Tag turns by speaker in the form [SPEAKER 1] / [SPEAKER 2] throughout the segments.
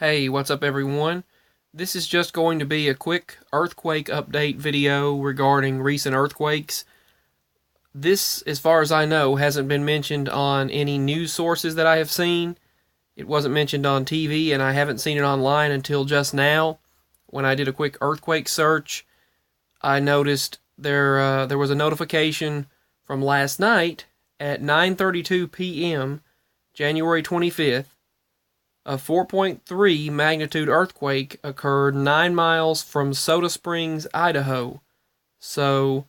[SPEAKER 1] Hey, what's up everyone? This is just going to be a quick earthquake update video regarding recent earthquakes. This, as far as I know, hasn't been mentioned on any news sources that I have seen. It wasn't mentioned on TV, and I haven't seen it online until just now. When I did a quick earthquake search, I noticed there was a notification from last night at 9:32 p.m., January 25th, a 4.3 magnitude earthquake occurred 9 miles from Soda Springs, Idaho. So,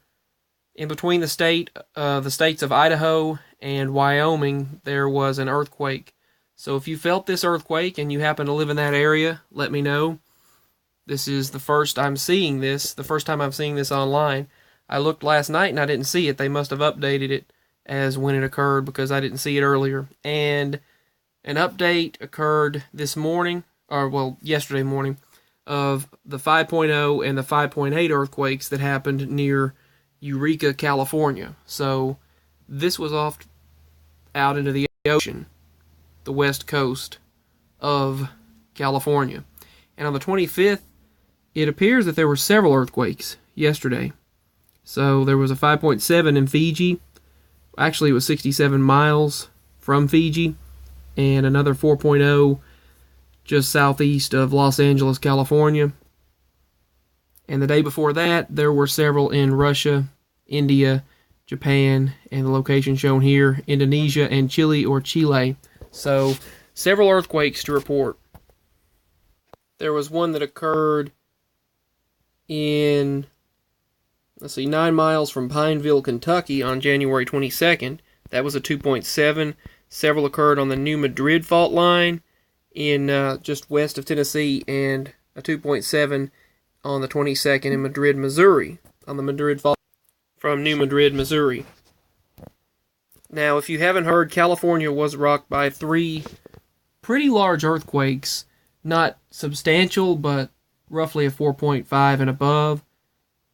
[SPEAKER 1] in between the states of Idaho and Wyoming, there was an earthquake. So if you felt this earthquake and you happen to live in that area, let me know. This is the first time I'm seeing this online. I looked last night and I didn't see it. They must have updated it as when it occurred because I didn't see it earlier. And an update occurred yesterday morning, of the 5.0 and the 5.8 earthquakes that happened near Eureka, California. So this was out into the ocean, the west coast of California. And on the 25th, it appears that there were several earthquakes yesterday. So there was a 5.7 in Fiji. Actually, it was 67 miles from Fiji. And another 4.0 just southeast of Los Angeles, California. And the day before that, there were several in Russia, India, Japan, and the location shown here, Indonesia and Chile. So, several earthquakes to report. There was one that occurred in, 9 miles from Pineville, Kentucky on January 22nd. That was a 2.7. Several occurred on the New Madrid fault line in just west of Tennessee, and a 2.7 on the 22nd in Madrid, Missouri, on the Madrid fault from New Madrid, Missouri. Now, if you haven't heard, California was rocked by 3 pretty large earthquakes, not substantial, but roughly a 4.5 and above,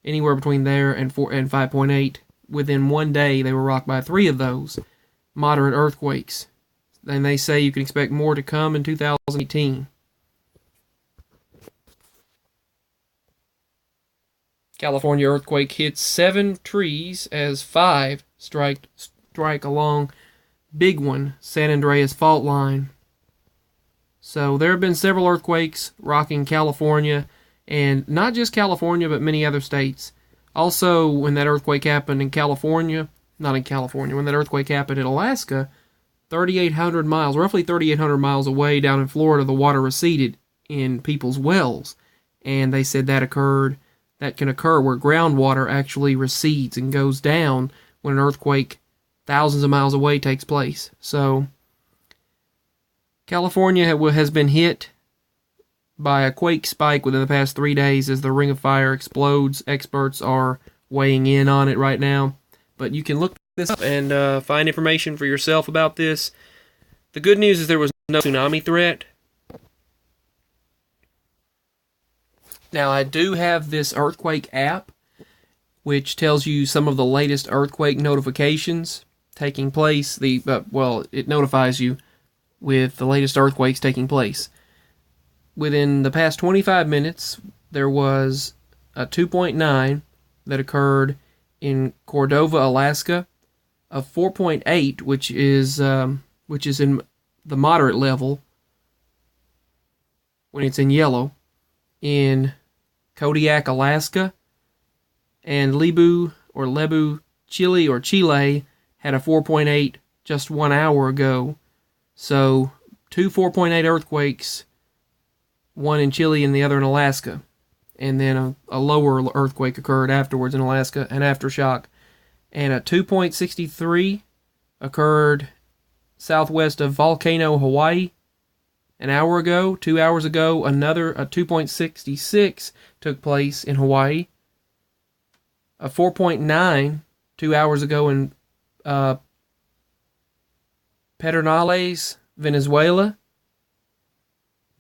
[SPEAKER 1] anywhere between there and 5.8. Within one day, they were rocked by 3 of those moderate earthquakes. And they say you can expect more to come in 2018. California earthquake hits 7 trees as 5 strike along big one, San Andreas fault line. So there have been several earthquakes rocking California, and not just California, but many other states. Also, when that earthquake happened in California, when that earthquake happened in Alaska, roughly 3,800 miles away down in Florida, the water receded in people's wells. And they said that can occur where groundwater actually recedes and goes down when an earthquake thousands of miles away takes place. So, California has been hit by a quake spike within the past 3 days as the Ring of Fire explodes. Experts are weighing in on it right now. But you can look this up and find information for yourself about this. The good news is there was no tsunami threat. Now, I do have this earthquake app, which tells you some of the latest earthquake notifications taking place. It notifies you with the latest earthquakes taking place. Within the past 25 minutes, there was a 2.9 that occurred in Cordova, Alaska, a 4.8, which is in the moderate level when it's in yellow, in Kodiak, Alaska, and Lebu, Chile had a 4.8 just 1 hour ago. So 2 4.8 earthquakes, one in Chile and the other in Alaska. And then a lower earthquake occurred afterwards in Alaska, an aftershock. And a 2.63 occurred southwest of Volcano, Hawaii, an hour ago. 2 hours ago, a 2.66 took place in Hawaii. A 4.9 2 hours ago in Pedernales, Venezuela.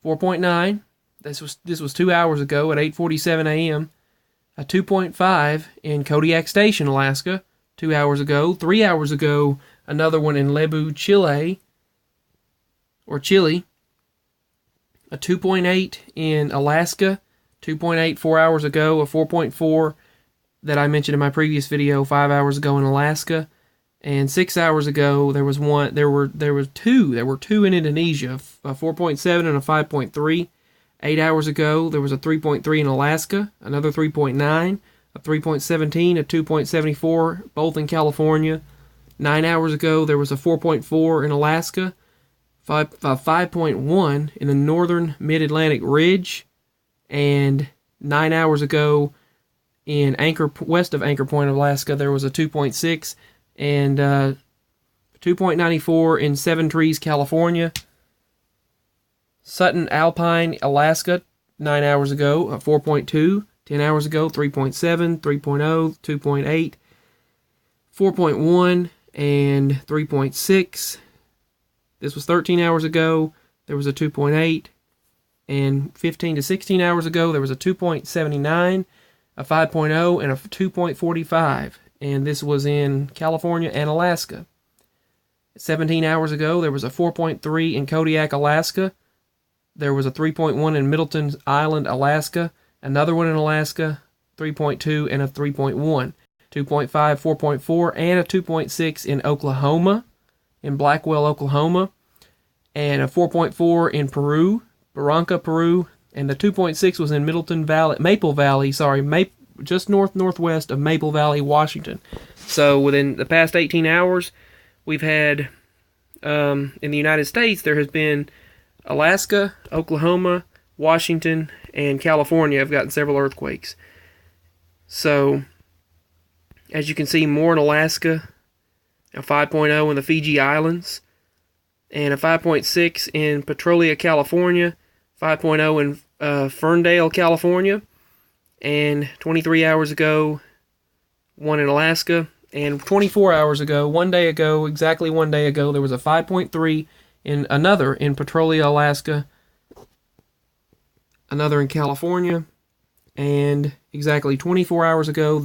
[SPEAKER 1] 4.9. This was 2 hours ago at 8:47 a.m. A 2.5 in Kodiak Station, Alaska, 2 hours ago. 3 hours ago, another one in Lebu, Chile. a 2.8 in Alaska, 2.8 4 hours ago, a 4.4 that I mentioned in my previous video 5 hours ago in Alaska, and 6 hours ago there was one. There were two in Indonesia, a 4.7 and a 5.3. 8 hours ago there was a 3.3 in Alaska, another 3.9, a 3.17, a 2.74, both in California. 9 hours ago there was a 4.4 in Alaska, 5.1 in the northern mid-Atlantic ridge, and 9 hours ago in west of Anchor Point, Alaska, there was a 2.6 and 2.94 in Seven Trees, California. Sutton, Alpine, Alaska, 9 hours ago, a 4.2. 10 hours ago, 3.7, 3.0, 2.8, 4.1, and 3.6. This was 13 hours ago. There was a 2.8. And 15 to 16 hours ago, there was a 2.79, a 5.0, and a 2.45. And this was in California and Alaska. 17 hours ago, there was a 4.3 in Kodiak, Alaska. There was a 3.1 in Middleton Island, Alaska. Another one in Alaska, 3.2 and a 3.1. 2.5, 4.4, and a 2.6 in Oklahoma, in Blackwell, Oklahoma. And a 4.4 in Peru, Barranca, Peru. And the 2.6 was in Maple Valley, just northwest of Maple Valley, Washington. So within the past 18 hours, we've had, in the United States, there has been Alaska, Oklahoma, Washington, and California have gotten several earthquakes. So, as you can see, more in Alaska, a 5.0 in the Fiji Islands, and a 5.6 in Petrolia, California, 5.0 in Ferndale, California, and 23 hours ago, one in Alaska, and 24 hours ago, exactly one day ago, there was a 5.3 in another in Petrolia, Alaska, another in California, and exactly 24 hours ago,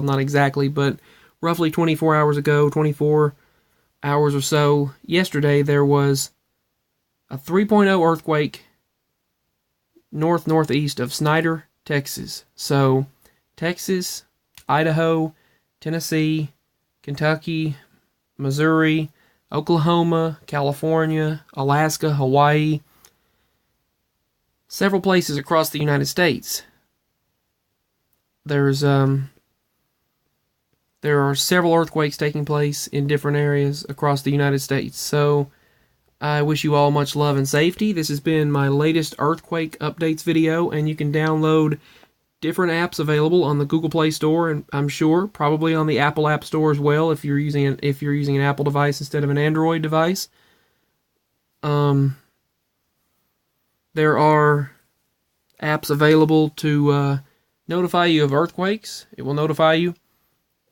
[SPEAKER 1] not exactly, but roughly 24 hours ago, 24 hours or so, yesterday, there was a 3.0 earthquake northeast of Snyder, Texas. So, Texas, Idaho, Tennessee, Kentucky, Missouri, Oklahoma, California, Alaska, Hawaii, several places across the United States. There are several earthquakes taking place in different areas across the United States. So I wish you all much love and safety. This has been my latest earthquake updates video, and you can download different apps available on the Google Play Store, and I'm sure probably on the Apple App Store as well if you're using an Apple device instead of an Android device. There are apps available to notify you of earthquakes. It will notify you.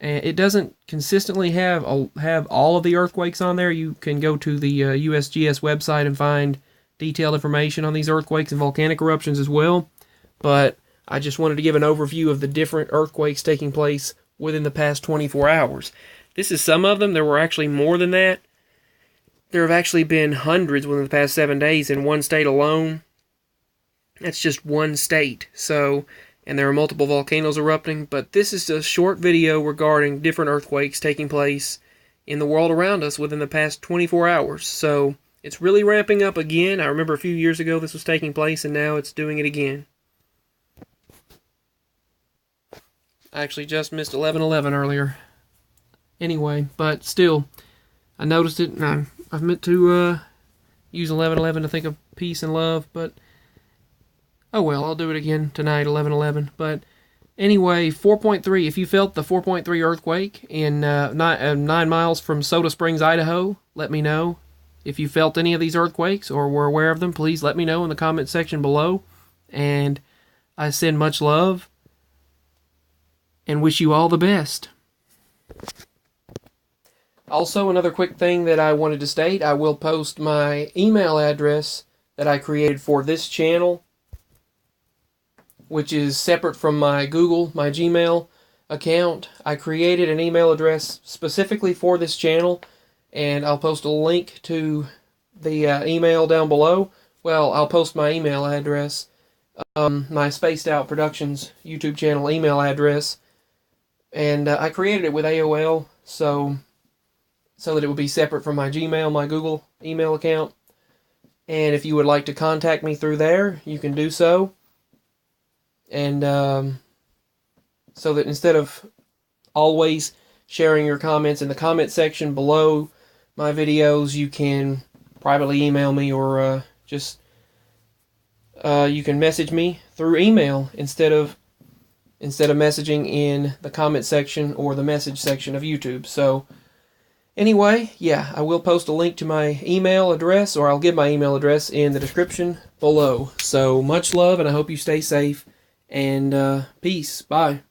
[SPEAKER 1] And it doesn't consistently have all of the earthquakes on there. You can go to the USGS website and find detailed information on these earthquakes and volcanic eruptions as well. But I just wanted to give an overview of the different earthquakes taking place within the past 24 hours. This is some of them. There were actually more than that. There have actually been hundreds within the past 7 days in one state alone. That's just one state. So, and there are multiple volcanoes erupting, but this is a short video regarding different earthquakes taking place in the world around us within the past 24 hours. So, it's really ramping up again. I remember a few years ago this was taking place, and now it's doing it again. I actually just missed 11:11 earlier. Anyway, but still, I noticed it, and I've meant to use 11:11 to think of peace and love, but oh well, I'll do it again tonight, 11:11. But anyway, 4.3. If you felt the 4.3 earthquake in 9 miles from Soda Springs, Idaho, let me know. If you felt any of these earthquakes or were aware of them, please let me know in the comment section below. And I send much love and wish you all the best. Also, another quick thing that I wanted to state, I will post my email address that I created for this channel, which is separate from my Gmail account. I created an email address specifically for this channel, and I'll post a link to the email down below, well, I'll post my email address, my Spaced Out Productions YouTube channel email address, and I created it with AOL, so that it would be separate from my Gmail, my Google email account. And if you would like to contact me through there, you can do so. And so that instead of always sharing your comments in the comment section below my videos, you can privately email me, or just you can message me through email instead of messaging in the comment section or the message section of YouTube. So anyway, yeah, I will post a link to my email address, or I'll give my email address in the description below. So much love, and I hope you stay safe, and peace. Bye.